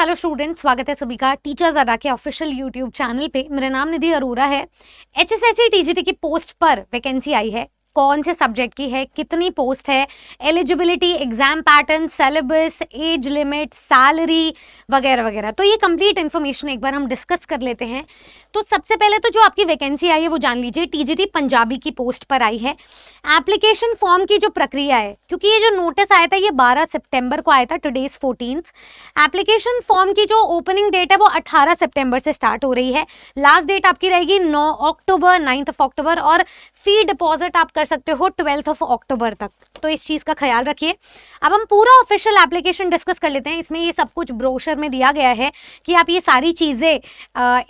Hello student, स्वागत है सभी का टीचर्स अड्डा के ऑफिशियल यूट्यूब चैनल पे। मेरा नाम निधि अरोरा है। HSSC TGT की पोस्ट पर वैकेंसी आई है। कौन से सब्जेक्ट की है, कितनी पोस्ट है, eligibility, exam pattern, syllabus, age limit, salary वगैरह वगैरह, तो ये कंप्लीट इन्फॉर्मेशन एक बार हम डिस्कस कर लेते हैं। तो सबसे पहले तो जो आपकी वैकेंसी आई है वो जान लीजिए, TGT पंजाबी की पोस्ट पर आई है। एप्लीकेशन फॉर्म की जो प्रक्रिया है, क्योंकि ये जो नोटिस आया था ये 12 सितंबर को आया था, today is 14th। Application form की जो ओपनिंग डेट है वो 18 सितंबर से स्टार्ट हो रही है। लास्ट डेट आपकी रहेगी 9 अक्टूबर, 9 अक्टूबर, और फी डिपॉजिट आप कर सकते हो 12 अक्टूबर तक। तो इस चीज़ का ख्याल रखिए। अब हम पूरा ऑफिशियल एप्लीकेशन डिस्कस कर लेते हैं। इसमें ये सब कुछ ब्रोशर में दिया गया है कि आप ये सारी चीज़ें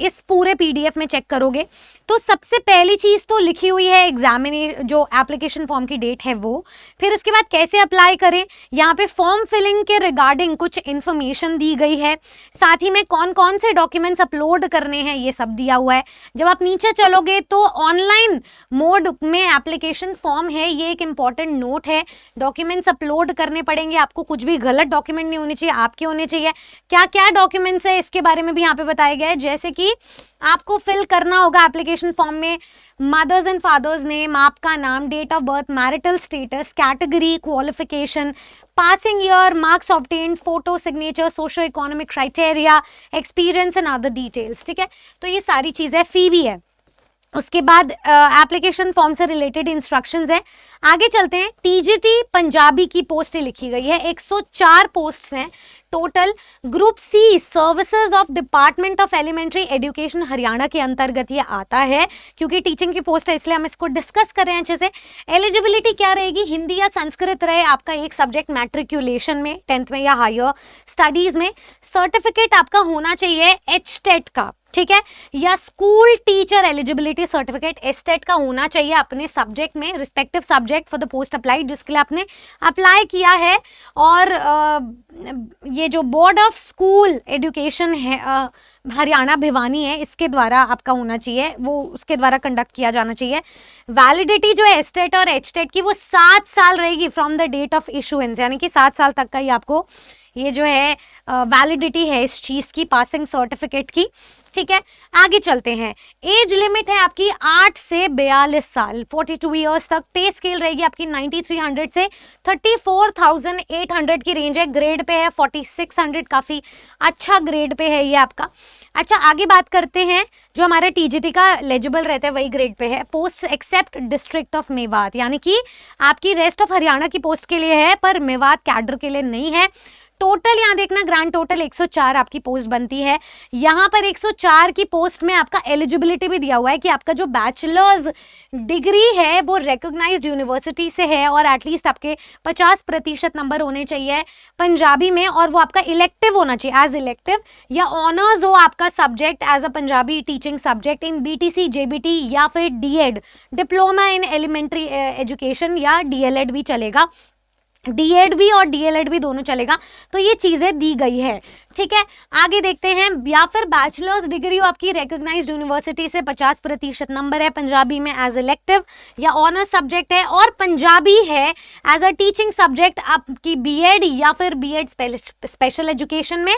इस पूरे PDF में चेक करोगे। तो सबसे पहली चीज़ तो लिखी हुई है एग्जामिनेशन, जो एप्लीकेशन फॉर्म की डेट है वो। फिर उसके बाद कैसे अप्लाई करें, यहाँ पे फॉर्म फिलिंग के रिगार्डिंग कुछ इन्फॉर्मेशन दी गई है। साथ ही में कौन कौन से डॉक्यूमेंट्स अपलोड करने हैं ये सब दिया हुआ है। जब आप नीचे चलोगे तो ऑनलाइन मोड में एप्लीकेशन फॉर्म है, ये एक इंपॉर्टेंट नोट है। डॉक्यूमेंट्स अपलोड करने पड़ेंगे आपको, कुछ भी गलत डॉक्यूमेंट नहीं होने चाहिए, आपके होने चाहिए। क्या क्या डॉक्यूमेंट्स है इसके बारे में भी यहाँ पे बताया गया है, जैसे कि आपको फिल करना होगा एप्लीकेशन फॉर्म में मदर्स एंड फादर्स नेम, आपका नाम, date of birth, marital status, category, qualification, passing year, marks obtained, photo, signature, socio economic criteria, experience and other details. ठीक है, तो ये सारी चीज़ें, फी भी है। उसके बाद एप्लीकेशन फॉर्म से रिलेटेड इंस्ट्रक्शंस है। आगे चलते हैं। TGT पंजाबी की पोस्टें लिखी गई है, 104 पोस्ट्स हैं total. Group C services of department of elementary education Haryana के अंतर्गत ये आता है, क्योंकि टीचिंग की पोस्ट है इसलिए हम इसको डिस्कस कर रहे हैं अच्छे से। एलिजिबिलिटी क्या रहेगी, हिंदी या संस्कृत रहे आपका एक सब्जेक्ट मैट्रिकुलेशन में, 10th में या हायर स्टडीज में। सर्टिफिकेट आपका होना चाहिए HTET का, ठीक है, या school teacher eligibility certificate STET का होना चाहिए अपने सब्जेक्ट में, respective subject for the post applied जिसके लिए आपने अप्लाई किया है। और ये जो बोर्ड ऑफ स्कूल एजुकेशन है हरियाणा भिवानी है, इसके द्वारा आपका होना चाहिए, वो उसके द्वारा कंडक्ट किया जाना चाहिए। वैलिडिटी जो है STET और HTET की वो 7 साल रहेगी from the date of issuance, यानी कि 7 साल तक का ही आपको ये जो है वैलिडिटी है इस चीज़ की, पासिंग सर्टिफिकेट की। ठीक है, आगे चलते हैं। एज लिमिट है आपकी 8 से 42 साल, 42 ईयर्स तक। पे स्केल रहेगी आपकी 9300 से 34,800 की रेंज है। ग्रेड पे है 4600, काफ़ी अच्छा ग्रेड पे है ये आपका। अच्छा, आगे बात करते हैं। जो हमारा TGT का एलिजिबल रहता है वही ग्रेड पे है। Post except district of Mewat, यानी कि आपकी रेस्ट ऑफ हरियाणा की पोस्ट के लिए है पर मेवात कैडर के लिए नहीं है। टोटल यहाँ देखना, ग्रांड टोटल 104 आपकी पोस्ट बनती है। यहाँ पर 104 की पोस्ट में आपका एलिजिबिलिटी भी दिया हुआ है कि आपका जो बैचलर्स डिग्री है वो रिकॉग्नाइज्ड यूनिवर्सिटी से है और एटलीस्ट आपके 50% नंबर होने चाहिए पंजाबी में, और वो आपका इलेक्टिव होना चाहिए, एज इलेक्टिव, या ऑनर्स हो आपका subject as a Punjabi teaching subject in BTC, JBT या फिर DED, diploma in elementary education, या DLED भी चलेगा, DED भी और DLED भी दोनों चलेगा। तो ये चीज़ें दी गई है। ठीक है, आगे देखते हैं। या फिर बैचलर्स डिग्री हो आपकी रिकॉग्नाइज्ड यूनिवर्सिटी से, 50% नंबर है पंजाबी में एज इलेक्टिव या ऑनर्स सब्जेक्ट है, और पंजाबी है एज अ टीचिंग सब्जेक्ट आपकी BEd या फिर BEd स्पेशल एजुकेशन में।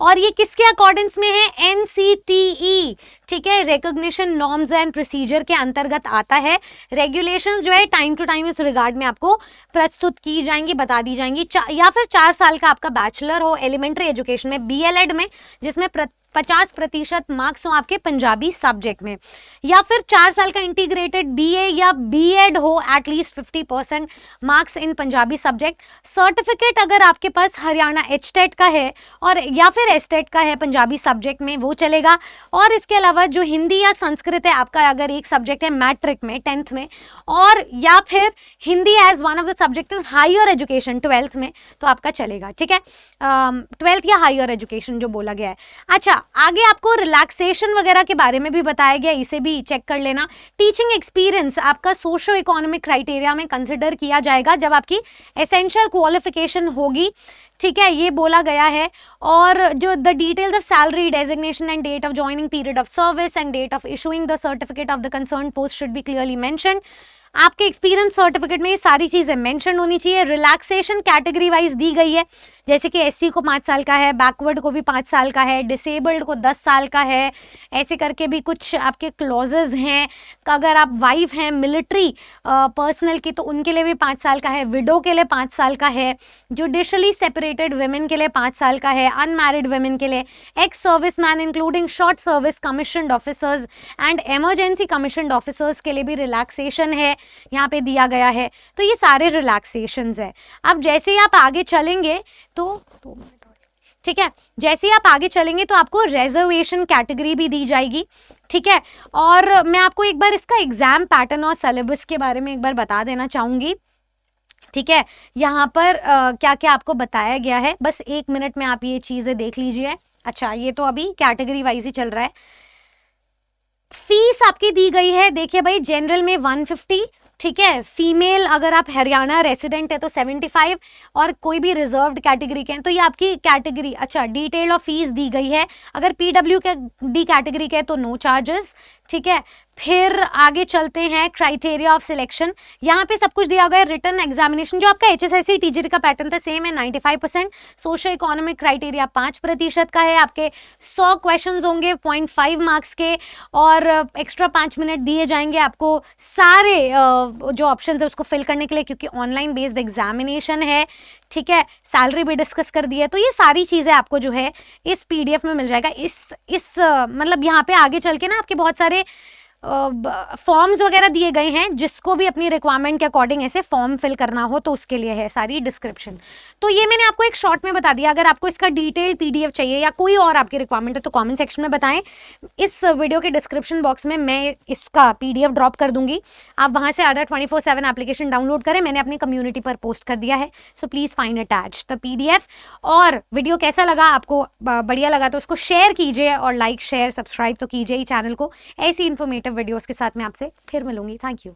और ये किसके अकॉर्डिंग्स में है, NCTE, ठीक है, रिकॉग्निशन नॉर्म्स एंड प्रोसीजर के अंतर्गत आता है। रेगुलेशंस जो है टाइम टू टाइम इस रिगार्ड में आपको प्रस्तुत की जाएंगी, बता दी जाएंगी। या फिर 4 साल का आपका बैचलर हो एलिमेंट्री एजुकेशन में, BLED में, जिसमें 50% मार्क्स हो आपके पंजाबी सब्जेक्ट में, या फिर 4 साल का इंटीग्रेटेड BA या BEd हो at least 50% marks in Punjabi subject. Certificate अगर आपके पास हरियाणा HTET का है और या फिर STET का है पंजाबी सब्जेक्ट में, वो चलेगा। और इसके अलावा जो हिंदी या संस्कृत है आपका, अगर एक सब्जेक्ट है मैट्रिक में 10th में, और या फिर Hindi as one of the subject in higher education 12th में, तो आपका चलेगा। ठीक है, 12th या हायर एजुकेशन जो बोला गया है। अच्छा, आगे आपको रिलैक्सेशन वगैरह के बारे में भी बताया गया, इसे भी चेक कर लेना। टीचिंग एक्सपीरियंस आपका सोशो इकोनॉमिक क्राइटेरिया में कंसिडर किया जाएगा जब आपकी एसेंशियल क्वालिफिकेशन होगी। ठीक है, ये बोला गया है। और जो the details of salary, designation and date of joining, period of service and date of issuing the certificate of the concern post should be clearly mentioned. आपके एक्सपीरियंस सर्टिफिकेट में ये सारी चीज़ें मेंशन होनी चाहिए। रिलैक्सेशन कैटेगरी वाइज दी गई है, जैसे कि एससी को 5 साल का है, बैकवर्ड को भी 5 साल का है, डिसेबल्ड को 10 साल का है, ऐसे करके भी कुछ आपके क्लॉजेज हैं। अगर आप वाइफ हैं मिलिट्री पर्सनल की तो उनके लिए भी 5 साल का है, विडो के लिए 5 साल का है, जुडिशली सेपरेटेड वुमेन के लिए 5 साल का है, अनमैरिड वुमेन के लिए, ex service man including short service commissioned officers and emergency commissioned officers के लिए भी रिलैक्सेशन है यहाँ पे दिया गया है। तो ये सारे रिलैक्सेशंस है। अब जैसे ही आप आगे चलेंगे तो ठीक है, जैसे ही आप आगे चलेंगे तो आपको रिजर्वेशन कैटेगरी भी दी जाएगी, ठीक है। और मैं आपको एक बार इसका एग्जाम पैटर्न और सिलेबस के बारे में एक बार बता देना चाहूंगी, ठीक है। यहाँ पर क्या क्या आपको बताया गया है, बस 1 मिनट में आप ये चीजें देख लीजिए। अच्छा, ये तो अभी कैटेगरी वाइज ही चल रहा है। फीस आपकी दी गई है, देखिए भाई, जनरल में 150, ठीक है। फीमेल अगर आप हरियाणा रेसिडेंट है तो 75, और कोई भी रिजर्व्ड कैटेगरी के हैं तो ये आपकी कैटेगरी। अच्छा, डिटेल ऑफ फीस दी गई है। अगर पीडब्ल्यू के डी कैटेगरी के है तो नो चार्जेस, ठीक है। फिर आगे चलते हैं, क्राइटेरिया ऑफ सिलेक्शन। यहाँ पे सब कुछ दिया गया है। रिटन एग्जामिनेशन जो आपका HSSC टीजीटी का पैटर्न था सेम है, 95%। सोशो इकोनॉमिक क्राइटेरिया 5% का है। आपके 100 क्वेश्चंस होंगे 0.5 मार्क्स के, और एक्स्ट्रा 5 मिनट दिए जाएंगे आपको सारे जो ऑप्शन है उसको फिल करने के लिए, क्योंकि ऑनलाइन बेस्ड एग्जामिनेशन है, ठीक है। सैलरी भी डिस्कस कर दी है। तो ये सारी चीज़ें आपको जो है इस PDF में मिल जाएगा। इस मतलब यहाँ पे आगे चल के ना आपके बहुत सारे फॉर्म्स वगैरह दिए गए हैं, जिसको भी अपनी रिक्वायरमेंट के अकॉर्डिंग ऐसे फॉर्म फिल करना हो तो उसके लिए है सारी डिस्क्रिप्शन। तो ये मैंने आपको एक शॉर्ट में बता दिया। अगर आपको इसका डिटेल PDF चाहिए या कोई और आपकी रिक्वायरमेंट है तो कमेंट सेक्शन में बताएं। इस वीडियो के डिस्क्रिप्शन बॉक्स में मैं इसका PDF ड्रॉप कर दूंगी, आप वहां से ADA 24/7 एप्लीकेशन डाउनलोड करें। मैंने अपनी कम्युनिटी पर पोस्ट कर दिया है, so please find attach the PDF। और वीडियो कैसा लगा, आपको बढ़िया लगा तो उसको शेयर कीजिए, और लाइक शेयर सब्सक्राइब तो कीजिए ही चैनल को। ऐसी इन्फॉर्मेटिव वीडियोस के साथ मैं आपसे फिर मिलूंगी। Thank you.